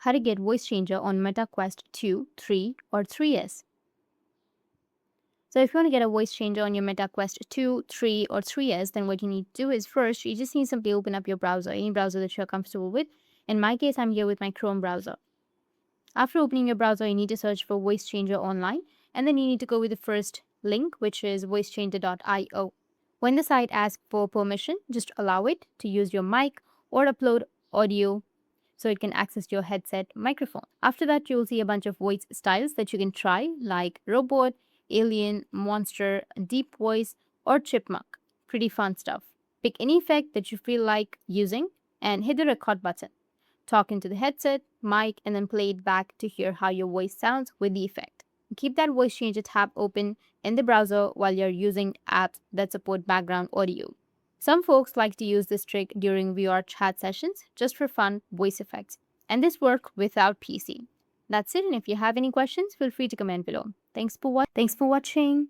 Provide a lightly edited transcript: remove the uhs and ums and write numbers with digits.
how to get voice changer on Meta Quest 2, 3, or 3S. So if you want to get a voice changer on your Meta Quest 2, 3, or 3S, then what you need to do is first, you just need to simply open up your browser, any browser that you're comfortable with. In my case, I'm here with my Chrome browser. After opening your browser, you need to search for voice changer online, and then you need to go with the first link, which is voicechanger.io. When the site asks for permission, just allow it to use your mic or upload audio so it can access your headset microphone. After that, you'll see a bunch of voice styles that you can try, like robot, alien, monster, deep voice, or chipmunk. Pretty fun stuff. Pick any effect that you feel like using and hit the record button. Talk into the headset, mic, and then play it back to hear how your voice sounds with the effect. Keep that voice changer tab open in the browser while you're using apps that support background audio. Some folks like to use this trick during VR chat sessions just for fun voice effects, and this works without PC. That's it, and if you have any questions, feel free to comment below. Thanks for watching.